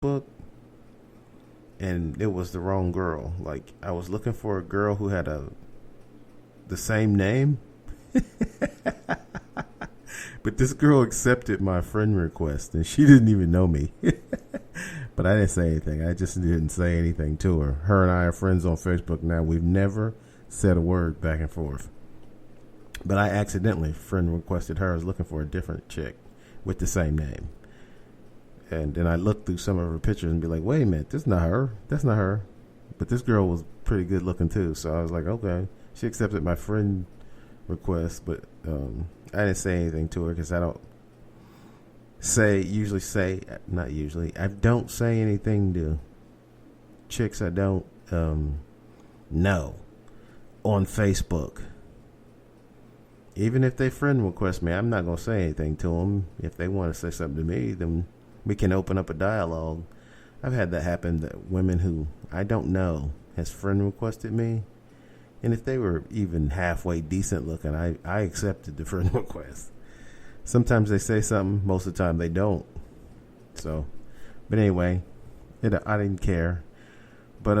book, and it was the wrong girl. Like, I was looking for a girl who had the same name. But this girl accepted my friend request, and she didn't even know me. But I didn't say anything. I just didn't say anything to her. Her and I are friends on Facebook now. We've never said a word back and forth. But I accidentally friend requested her. I was looking for a different chick with the same name. And then I looked through some of her pictures and be like, wait a minute, this is not her. That's not her. But this girl was pretty good looking too. So I was like, okay. She accepted my friend request, but I didn't say anything to her because I don't I don't say anything to chicks I don't know on Facebook. Even if they friend request me, I'm not going to say anything to them. If they want to say something to me, then we can open up a dialogue. I've had that happen, that women who I don't know has friend requested me. And if they were even halfway decent looking, I accepted the friend request. Sometimes they say something, most of the time they don't. So, but anyway, I didn't care. But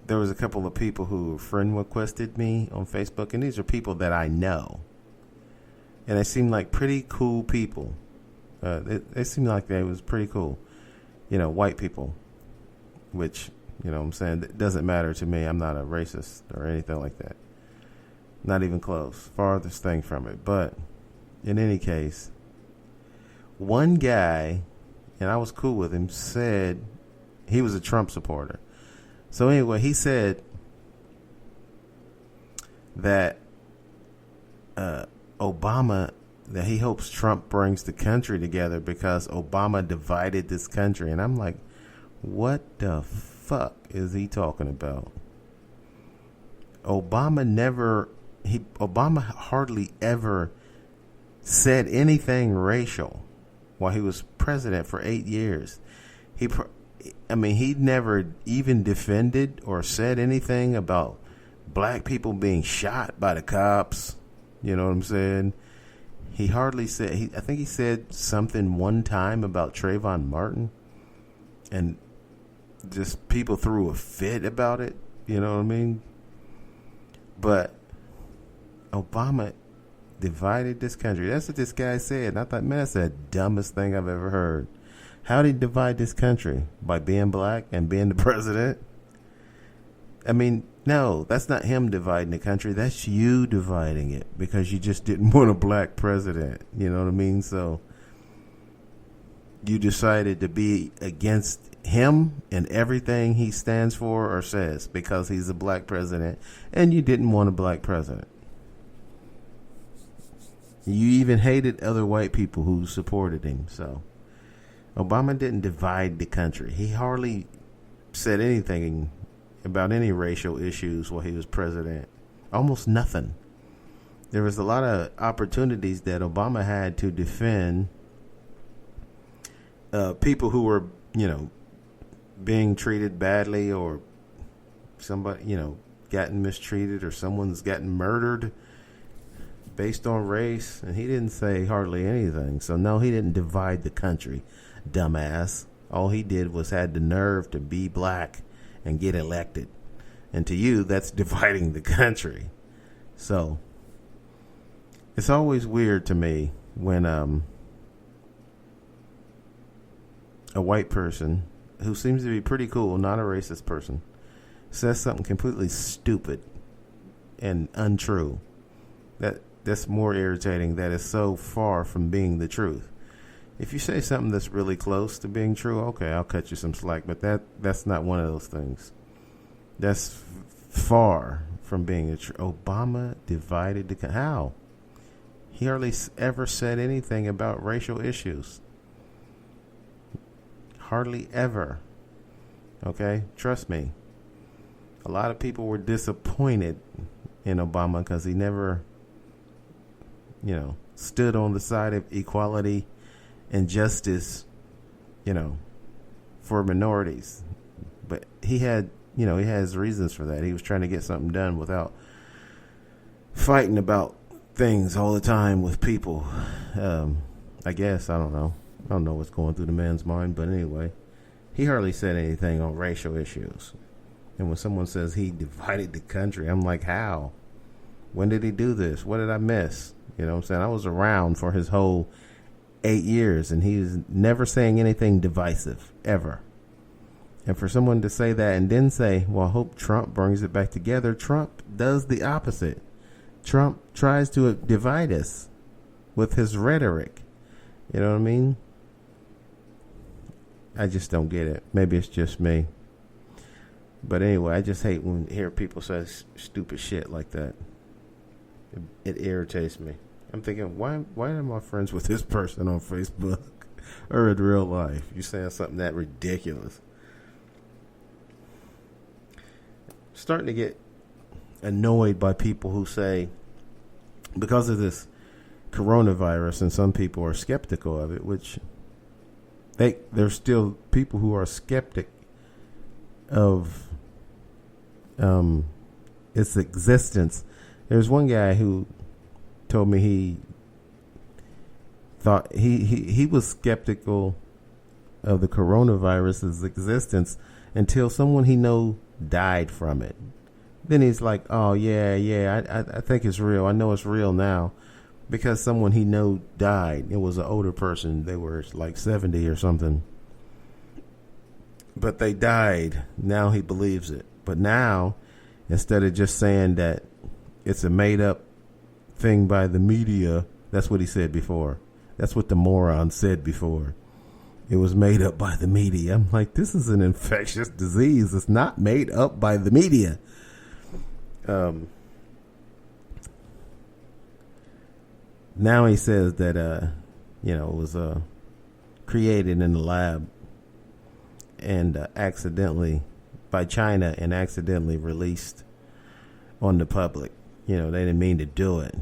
there was a couple of people who friend requested me on Facebook, and these are people that I know, and they seemed like pretty cool people. They seemed like they was pretty cool, white people, which, what I'm saying, it doesn't matter to me. I'm not a racist or anything like that. Not even close. Farthest thing from it. But in any case, one guy, and I was cool with him, said he was a Trump supporter. So anyway, he said that Obama, that he hopes Trump brings the country together because Obama divided this country. And I'm like, what the fuck is he talking about? Obama hardly ever said anything racial while he was president for 8 years. He never even defended or said anything about black people being shot by the cops. You know what I'm saying? He hardly said, I think he said something one time about Trayvon Martin, and just people threw a fit about it. You know what I mean? But Obama divided this country. That's what this guy said. And I thought, man, that's the dumbest thing I've ever heard. How did he divide this country? By being black and being the president? I mean, no, that's not him dividing the country. That's you dividing it because you just didn't want a black president. You know what I mean? So you decided to be against him and everything he stands for or says because he's a black president, and you didn't want a black president. You even hated other white people who supported him. So Obama didn't divide the country. He hardly said anything about any racial issues while he was president. Almost nothing. There was a lot of opportunities that Obama had to defend people who were, being treated badly, or somebody, gotten mistreated, or someone's gotten murdered based on race, and he didn't say hardly anything. So no, he didn't divide the country, dumbass. All he did was had the nerve to be black and get elected. And to you, that's dividing the country. So it's always weird to me when a white person who seems to be pretty cool, not a racist person, says something completely stupid and untrue. That's more irritating. That is so far from being the truth. If you say something that's really close to being true, okay, I'll cut you some slack. But that's not one of those things. That's far from being the truth. Obama divided the... How? He hardly ever said anything about racial issues. Hardly ever. Okay? Trust me. A lot of people were disappointed in Obama because he never, stood on the side of equality and justice, for minorities. But he had, he has reasons for that. He was trying to get something done without fighting about things all the time with people. I guess, I don't know. I don't know what's going through the man's mind, but anyway, he hardly said anything on racial issues. And when someone says he divided the country, I'm like, how? When did he do this? What did I miss? You know what I'm saying? I was around for his whole 8 years, and he's never saying anything divisive, ever. And for someone to say that and then say, well, I hope Trump brings it back together, Trump does the opposite. Trump tries to divide us with his rhetoric. You know what I mean? I just don't get it. Maybe it's just me. But anyway, I just hate when I hear people say stupid shit like that. It irritates me. I'm thinking, why am I friends with this person on Facebook or in real life? You saying something that ridiculous. Starting to get annoyed by people who say, because of this coronavirus, and some people are skeptical of it, which there's still people who are skeptic of its existence. There's one guy who told me he thought he was skeptical of the coronavirus's existence until someone he know died from it. Then he's like, oh yeah, I think it's real. I know it's real now because someone he know died. It was an older person. They were like 70 or something. But they died. Now he believes it. But now, instead of just saying that it's a made up thing by the media, that's what he said before. That's what the moron said before. It was made up by the media. I'm like, this is an infectious disease. It's not made up by the media. Now he says that, it was created in the lab and accidentally by China and accidentally released on the public. They didn't mean to do it.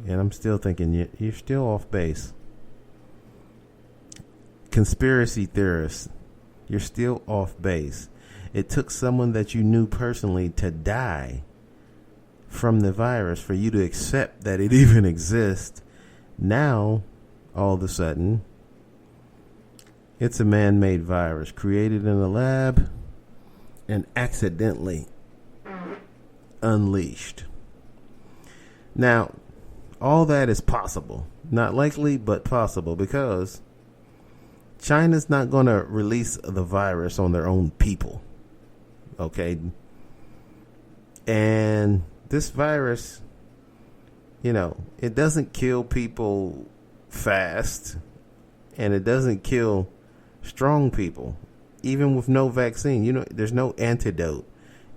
And I'm still thinking you're still off base. Conspiracy theorists, you're still off base. It took someone that you knew personally to die from the virus for you to accept that it even exists. Now, all of a sudden, it's a man-made virus created in a lab and accidentally unleashed. Now, all that is possible. Not likely, but possible, because China's not going to release the virus on their own people. Okay? And this virus, it doesn't kill people fast, and it doesn't kill strong people, even with no vaccine. There's no antidote.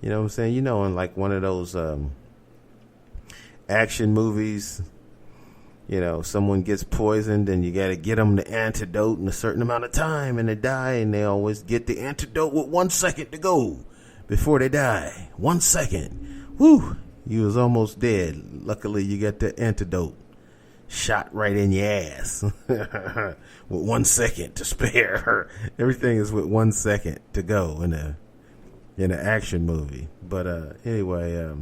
You know what I'm saying? In like one of those action movies, someone gets poisoned and you got to get them the antidote in a certain amount of time and they die, and they always get the antidote with 1 second to go before they die. 1 second. Woo! You was almost dead. Luckily, you got the antidote shot right in your ass with 1 second to spare. Everything is with 1 second to go in an action movie. But anyway,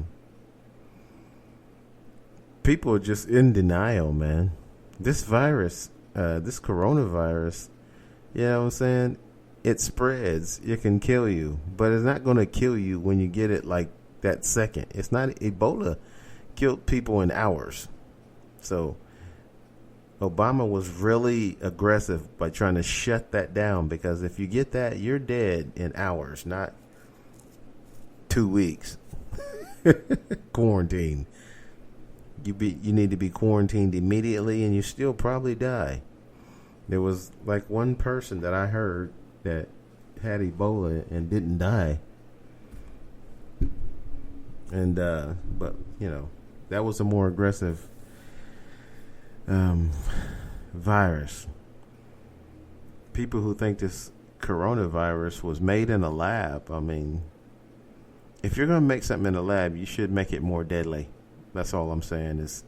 people are just in denial, man. This virus, this coronavirus, you know what I'm saying? It spreads. It can kill you, but it's not going to kill you when you get it like that second. It's not. Ebola killed people in hours. So Obama was really aggressive by trying to shut that down, because if you get that, you're dead in hours, not 2 weeks. Quarantine. You need to be quarantined immediately, and you still probably die. There was like one person that I heard that had Ebola and didn't die. And but that was a more aggressive virus. People who think this coronavirus was made in a lab, I mean, if you're going to make something in a lab, you should make it more deadly. That's all I'm saying. Is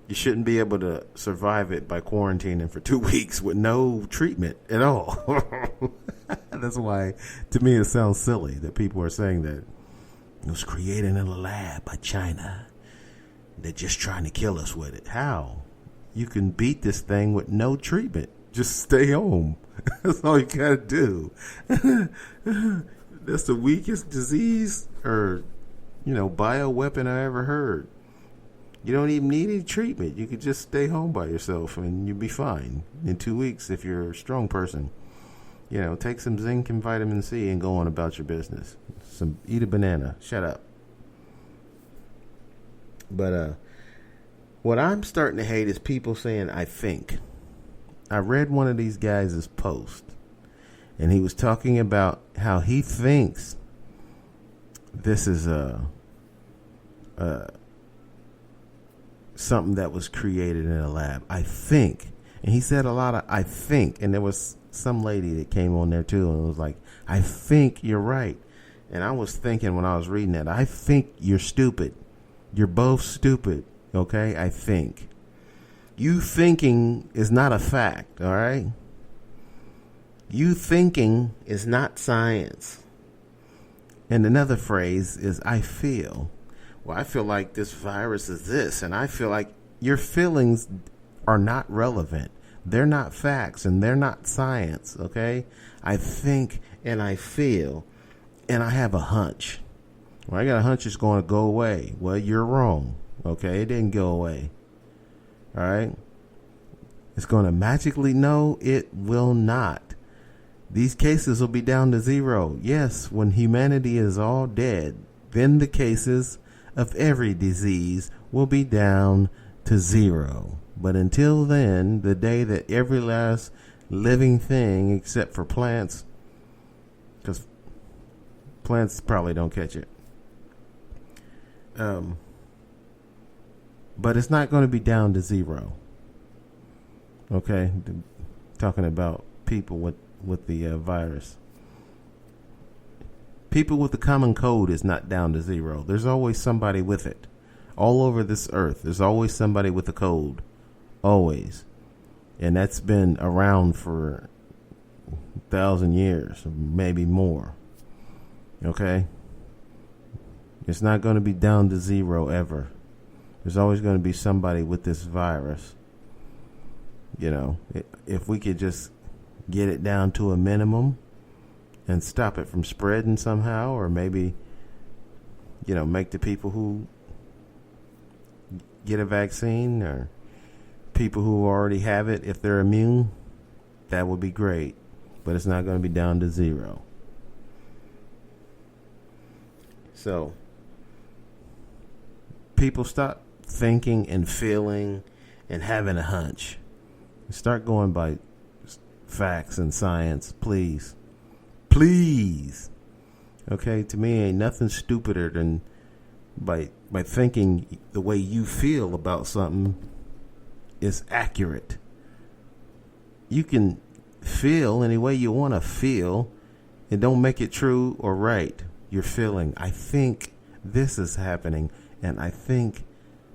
you shouldn't be able to survive it by quarantining for 2 weeks with no treatment at all. That's why, to me, it sounds silly that people are saying that it was created in a lab by China. They're just trying to kill us with it. How? you can beat this thing with no treatment. Just stay home. That's all you gotta do. That's the weakest disease or, bioweapon I ever heard. You don't even need any treatment. You could just stay home by yourself and you'll be fine in 2 weeks if you're a strong person. Take some zinc and vitamin C and go on about your business. Eat a banana. Shut up. But what I'm starting to hate is people saying, I think. I read one of these guys' post, and he was talking about how he thinks this is something that was created in a lab. I think. And he said a lot of, I think. And there was some lady that came on there too and was like, I think you're right. And I was thinking when I was reading that, I think you're stupid. You're both stupid. Okay? I think. You thinking is not a fact. All right? You thinking is not science. And another phrase is, I feel. Well, I feel like this virus is this, and I feel like your feelings are not relevant. They're not facts, and they're not science, okay? I think, and I feel, and I have a hunch. Well, I got a hunch it's going to go away. Well, you're wrong, okay? It didn't go away, all right? It's going to magically, no, it will not. These cases will be down to zero. Yes, when humanity is all dead, then the cases of every disease will be down to zero. But until then, the day that every last living thing except for plants, because plants probably don't catch it, but it's not going to be down to zero. Okay, talking about people with the virus. People with the common cold is not down to zero. There's always somebody with it. All over this earth, there's always somebody with a cold. Always. And that's been around for 1,000 years, maybe more. Okay? It's not going to be down to zero ever. There's always going to be somebody with this virus. If we could just get it down to a minimum and stop it from spreading somehow, or maybe, make the people who get a vaccine or people who already have it, if they're immune, that would be great. But it's not going to be down to zero. So, people stop thinking and feeling and having a hunch. Start going by facts and science, please. Please. Okay, to me ain't nothing stupider than by thinking the way you feel about something is accurate. You can feel any way you want to feel. It don't make it true or right. You're feeling, I think this is happening, and I think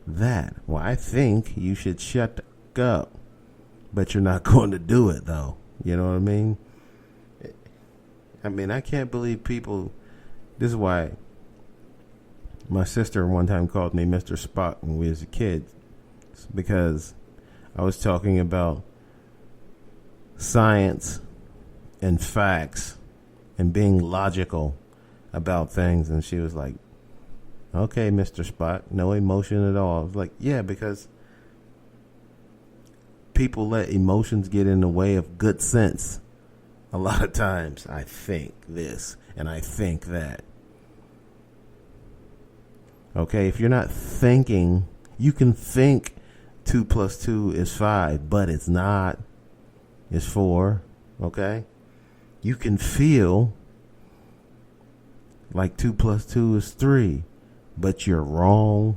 that. Well, I think you should shut up. But you're not going to do it, though. You know what I mean? I can't believe people. This is why my sister one time called me Mr. Spock when we was a kid. It's because I was talking about science and facts and being logical about things. And she was like, okay, Mr. Spock, no emotion at all. I was like, yeah, because people let emotions get in the way of good sense. A lot of times I think this and I think that. Okay, if you're not thinking, you can think 2 + 2 is 5, but it's not. It's 4. Okay? You can feel like 2 + 2 is 3, but you're wrong.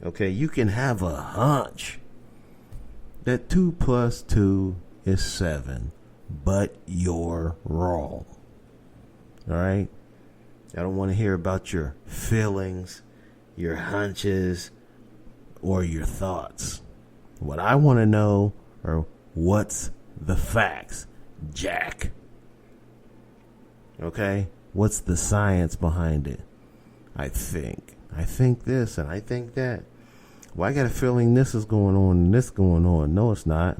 Okay, you can have a hunch that 2 + 2 is 7, but you're wrong. All right? I don't want to hear about your feelings, your hunches, or your thoughts. What I want to know are what's the facts, Jack. Okay? What's the science behind it? I think this and I think that. Well, I got a feeling this is going on and this going on. No, it's not.